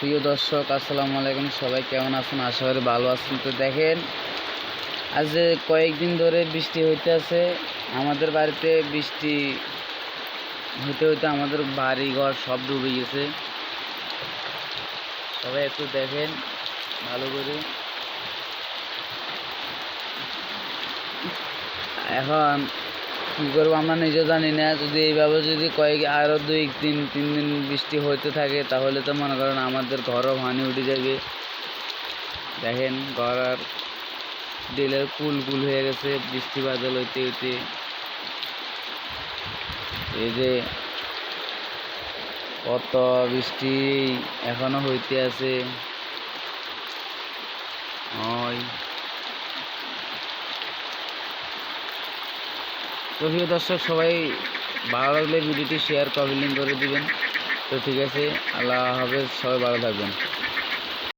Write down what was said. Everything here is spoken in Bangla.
প্রিয় দর্শক আসসালামু আলাইকুম, সবাই কেমন আছেন? আশা করি ভালো আছেন। তো দেখেন, আজ কয়েকদিন ধরে বৃষ্টি হইতে আছে। আমাদের বাড়িতে বৃষ্টি হইতে হইতে আমাদের বাড়ি ঘর সব ডুবে গেছে। সবাই একটু দেখেন ভালো করে। এখন কী করবো আমরা নিজে জানি না। যদি এইভাবে যদি আরও 2-3 দিন বৃষ্টি হইতে থাকে, তাহলে তো মনে করেন আমাদের ঘরও ভাঙে উঠে যাবে। দেখেন ঘর আর ডেলের কুল হয়ে গেছে বৃষ্টি বাদল হইতে হইতে। এই যে কত বৃষ্টি এখনো হইতে আছে। তো প্রিয় দর্শক, সবাই ভালো লাগলে ভিডিওটি শেয়ার কমেন্ট করে দিবেন। তো ঠিক আছে, আল্লাহ হাফেজ, সবাই ভালো থাকবেন।